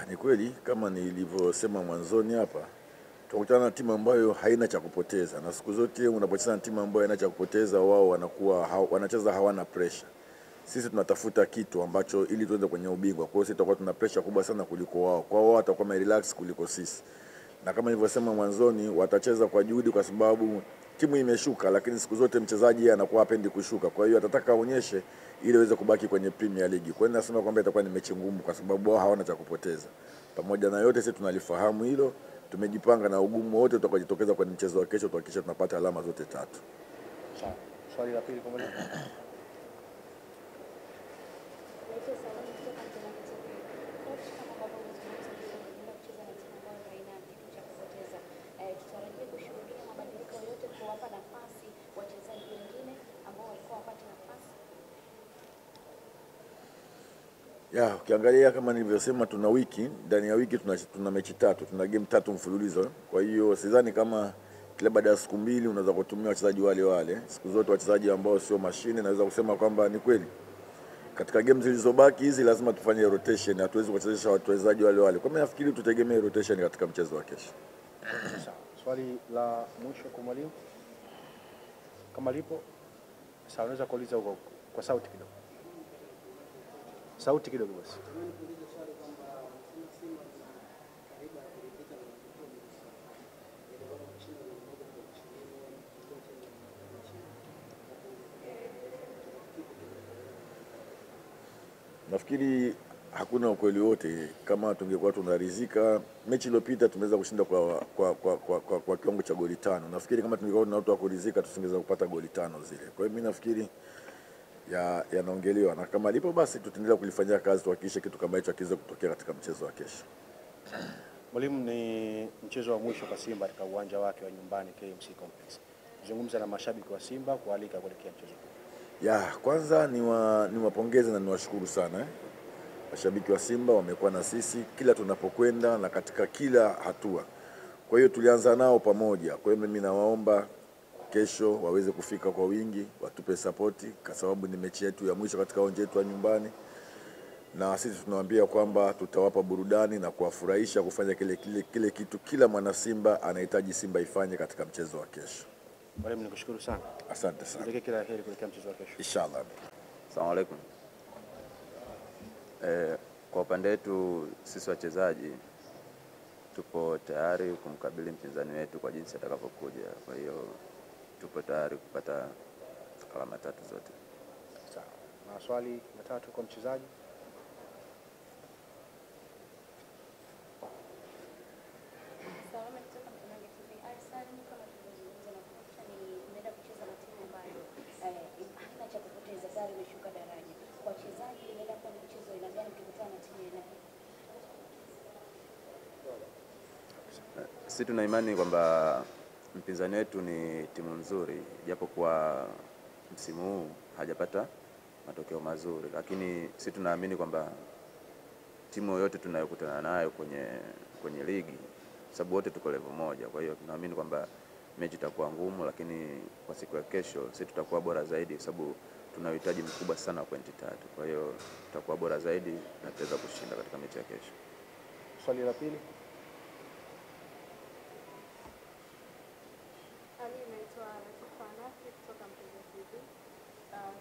Ni kweli kama nilivyosema mwanzoni hapa, tunakutana na timu ambayo haina cha kupoteza, na siku zote unapocheza na timu ambayo haina cha kupoteza, wao wanacheza hawana pressure. Sisi tunatafuta kitu ambacho ili tuende kwenye ubingwa. Kwa hiyo sisi tutakuwa tuna pressure kubwa sana kuliko wao. Kwa wao watakuwa relax kuliko sisi. Na kama nilivyosema mwanzoni, watacheza kwa juhudi kwa sababu timu imeshuka, lakini siku zote mchezaji anakuwa hapendi kushuka. Kwa hiyo atataka aonyeshe ili aweze kubaki kwenye Premier League. Kwa hiyo nasema kwamba itakuwa ni mechi ngumu kwa sababu wao hawana cha kupoteza. Pamoja na yote sisi tunalifahamu hilo. Tumejipanga na ugumu wote utakojitokeza kwenye mchezo wa kesho tuhakikishe tunapata alama zote tatu. Sawa. Swali la pili kwa mwalimu. Ukiangalia kama nilivyosema, tuna wiki, ndani ya wiki tuna mechi tatu, tuna game tatu mfululizo. Kwa hiyo sidhani kama kila baada ya siku mbili unaweza kutumia wachezaji wale. Siku zote wachezaji ambao sio mashine, naweza kusema kwamba ni kweli katika game zilizobaki hizi lazima tufanye rotation, hatuwezi kuchezesha wachezaji wale. Kwa mimi nafikiri tutegemee rotation katika mchezo wa kesho. Sawa. Swali la mwisho kwa mwalimu. Kama lipo, sawa, unaweza kuuliza huko kwa sauti kidogo. Sauti kidogo basi. Nafikiri hakuna ukweli wote. Kama tungekuwa tunaridhika, mechi iliyopita tumeweza kushinda kwa kiwango cha goli 5. Nafikiri kama tungekuwa tuna watu wa kuridhika tusingeweza kupata goli 5 zile. Kwa hiyo mimi nafikiri yanaongelewa, na kama lipo basi tutaendelea kulifanyia kazi tuhakikishe kitu kama hicho kiweze kutokea katika mchezo wa kesho. Mwalimu, ni mchezo wa mwisho kwa Simba katika uwanja wake wa nyumbani KMC Complex. Zungumza na mashabiki wa Simba kualika kuelekea mchezo huu. Kwanza ni wapongeze na niwashukuru sana. Mashabiki wa Simba wamekuwa na sisi kila tunapokwenda na katika kila hatua. Kwa hiyo tulianza nao pamoja. Kwa hiyo mimi nawaomba kesho waweze kufika kwa wingi, watupe support kwa sababu ni mechi yetu ya mwisho katika uwanja wetu wa nyumbani. Na sisi tunawaambia kwamba tutawapa burudani na kuwafurahisha kufanya kile kitu kila mwana Simba anahitaji Simba ifanye katika mchezo wa kesho. Mwalimu, nikushukuru sana. Asante sana. Nitakie kila heri kuelekea mchezo wa kesho. Inshallah. Asalamu alaykum. Kwa upande wetu sisi wachezaji tupo tayari kumkabili mpinzani wetu kwa jinsi atakavyokuja. Kwa hiyo tupo tayari kupata alama tatu zote. Sawa. Na swali la tatu kwa mchezaji. Sisi tuna imani kwamba mpinzani wetu ni timu nzuri, japo kwa msimu huu hajapata matokeo mazuri, lakini sisi tunaamini kwamba timu yoyote tunayokutana nayo kwenye ligi, sababu wote tuko level moja, kwa hiyo tunaamini kwamba mechi itakuwa ngumu, lakini kwa siku ya kesho sisi tutakuwa bora zaidi sababu tuna uhitaji mkubwa sana wa pointi 3. Kwa hiyo tutakuwa bora zaidi na tutaweza kushinda katika mechi ya kesho. Swali la pili.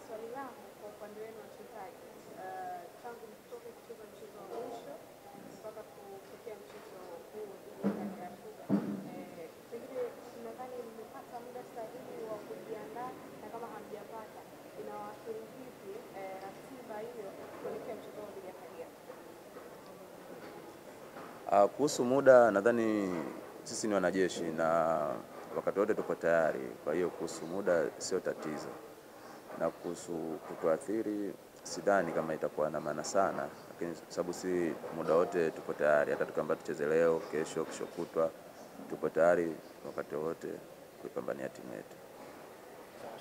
Swali langu kwa upande wenu wachezaji, tangu mtoke kucheza mchezo wa mwisho mpaka kufikia mchezo huu dhidi ya Sugar, pengine nadhani mmepata muda sahihi wa kujiandaa, na kama hamjapata inawaathiri vipi ratiba hiyo kuelekea mchezo huu dhidi ya Kagera? Kuhusu muda, nadhani sisi ni wanajeshi na wakati wote tupo tayari, kwa hiyo kuhusu muda sio tatizo. Na kuhusu kutuathiri sidhani kama itakuwa na maana sana, lakini sababu si muda wote tupo tayari, hata tukiamba tucheze leo, kesho kutwa, tupo tayari wakati wote kuipambania timu yetu.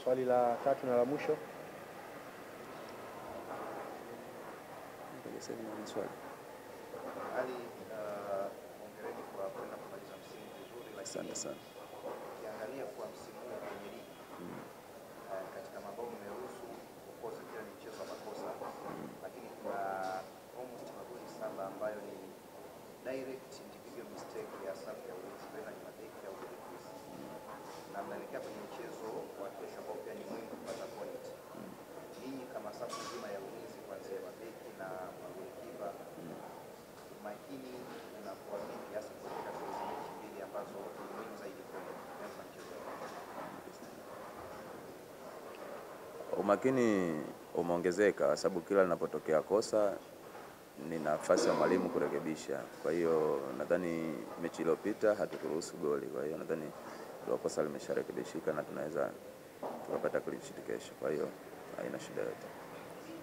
Swali la tatu na la mwisho. Hongereni kwa kwenda kumaliza msimu vizuri, lakini asante sana. Ukiangalia kwa msimu huu kwenye ligi katika mabao mmeruhusu, kukosa kila ni mchezo wa makosa, lakini kuna almost magoli 7 ambayo ni kuelekea kwenye mchezo wa kesho ambao pia ni muhimu kupata point. Ninyi kama safu nzima ya ulinzi kuanzia mabeki na magolikipa, makini unakuwa vipi hasa katika hizo mechi mbili ambazo ni muhimu zaidi kwa mchezo? Umakini umeongezeka sababu kila linapotokea kosa ni nafasi ya mwalimu kurekebisha. Kwa hiyo nadhani mechi iliyopita hatukuruhusu goli. Kwa hiyo nadhani ndio kosa limesharekebishika na tunaweza tukapata clean sheet kesho. Kwa hiyo haina shida yote.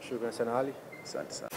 Shukrani sana Ali. Asante sana.